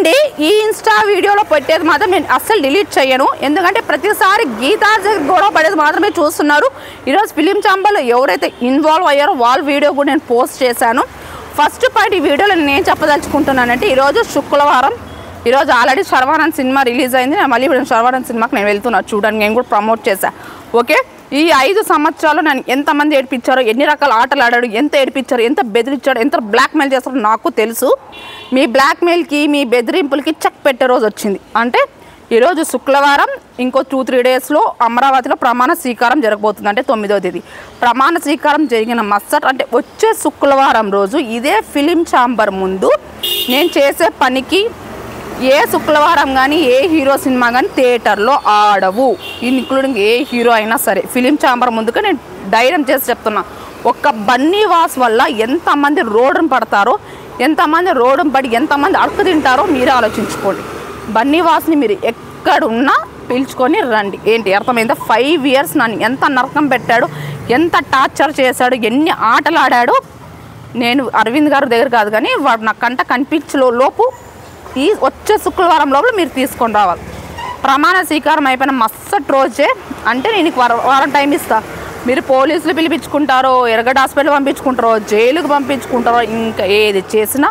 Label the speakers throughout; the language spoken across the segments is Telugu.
Speaker 1: అండి ఈ ఇన్స్టా వీడియోలో పెట్టేది మాత్రం నేను అస్సలు డిలీట్ చేయను. ఎందుకంటే ప్రతిసారి గీతా గొడవ పడేది మాత్రమే చూస్తున్నారు. ఈరోజు ఫిలిం ఛాంబర్లో ఎవరైతే ఇన్వాల్వ్ అయ్యారో వాళ్ళ వీడియో కూడా నేను పోస్ట్ చేశాను. ఫస్ట్ పాయింట్ ఈ వీడియోలో నేను చెప్పదలుచుకుంటున్నానంటే ఈరోజు శుక్రవారం. ఈరోజు ఆల్రెడీ శర్వానంద్ సినిమా రిలీజ్ అయింది. నేను మళ్ళీ ఇప్పుడు శర్వానంద్ సినిమాకి నేను వెళ్తున్నాను చూడడానికి. నేను కూడా ప్రమోట్ చేశాను. ఓకే, ఈ 5 సంవత్సరాలు నేను ఎంతమంది ఏడిపించారో, ఎన్ని రకాల ఆటలు ఆడాడు, ఎంత ఏడిపించారు, ఎంత బెదిరించాడు, ఎంత బ్లాక్మెయిల్ చేస్తారో నాకు తెలుసు. మీ బ్లాక్మెయిల్కి మీ బెదిరింపులకి చెక్ పెట్టే రోజు వచ్చింది. అంటే ఈరోజు శుక్రవారం, ఇంకో 2-3 డేస్లో అమరావతిలో ప్రమాణ స్వీకారం జరగబోతుంది. అంటే 9వ తేదీ ప్రమాణ స్వీకారం జరిగిన మరుసటి అంటే వచ్చే శుక్రవారం రోజు ఇదే ఫిలిం ఛాంబర్ ముందు నేను చేసే పనికి ఏ శుక్రవారం కానీ ఏ హీరో సినిమా కానీ థియేటర్లో ఆడవు, ఇంక్లూడింగ్ ఏ హీరో అయినా సరే. ఫిలిం ఛాంబర్ ముందుగా నేను ధైర్యం చేసి చెప్తున్నా. ఒక్క బన్నీవాస్ వల్ల ఎంతమంది రోడ్డును పడతారో, ఎంతమంది రోడ్డును పడి ఎంతమంది అడుగు తింటారో మీరే ఆలోచించుకోండి. బన్నీవాస్ని మీరు ఎక్కడున్నా పిలుచుకొని రండి. ఏంటి అర్థమైందా? 5 years నన్ను ఎంత నరకం పెట్టాడు, ఎంత టార్చర్ చేశాడు, ఎన్ని ఆటలు ఆడాడు. నేను అరవింద్ గారి దగ్గర కాదు కానీ వాడు నా కంట కనిపించే లోపు ఈ వచ్చే శుక్రవారం లోపల మీరు తీసుకొని రావాలి. ప్రమాణ స్వీకారం అయిపోయిన మరుసటి రోజే, అంటే నేను వారం టైం ఇస్తా. మీరు పోలీసులు పిలిపించుకుంటారో, ఎరగడ్డ హాస్పిటల్ పంపించుకుంటారో, జైలుకు పంపించుకుంటారో, ఇంకా ఏది చేసినా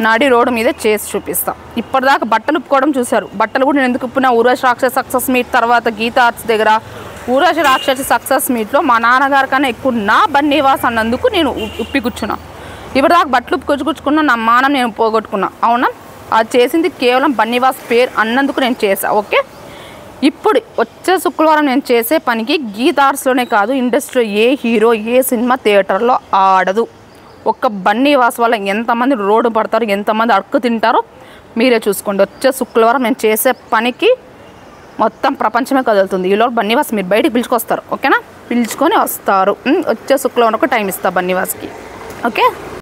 Speaker 1: నాడి రోడ్డు మీద చేసి చూపిస్తాం. ఇప్పటిదాకా బట్టలు ఉప్పుకోవడం చూశారు. బట్టలు కూడా నేను ఎందుకు ఉప్పినా, ఊర్వశి రాక్షసి సక్సెస్ మీట్ తర్వాత గీతా ఆర్ట్స్ దగ్గర ఊర్వశి రాక్షసి సక్సెస్ మీట్లో మా నాన్నగారి కన్నా ఎక్కువ నా బన్నీవాస్ అన్నందుకు నేను ఉప్పి కూర్చున్నా. ఇప్పటిదాకా బట్టలు ఉప్పుకొచ్చుకున్నా, నా మానం నేను పోగొట్టుకున్నా. అవునా? అది చేసింది కేవలం బన్నీవాస్ పేరు అన్నందుకు నేను చేసా. ఓకే, ఇప్పుడు వచ్చే శుక్రవారం నేను చేసే పనికి గీతా ఆర్ట్స్లోనే కాదు, ఇండస్ట్రీలో ఏ హీరో ఏ సినిమా థియేటర్లో ఆడదు. ఒక్క బన్నీవాస్ వల్ల ఎంతమంది రోడ్డు పడతారు, ఎంతమంది అడుక్కు తింటారో మీరే చూసుకోండి. వచ్చే శుక్రవారం నేను చేసే పనికి మొత్తం ప్రపంచమే కదులుతుంది. ఈలోపు బన్నీవాస్ మీరు బయటికి పిలుచుకొస్తారు. ఓకేనా? పిలుచుకొని వస్తారు. వచ్చే శుక్రవారం ఒక టైం ఇస్తా బన్నీవాస్కి. ఓకే.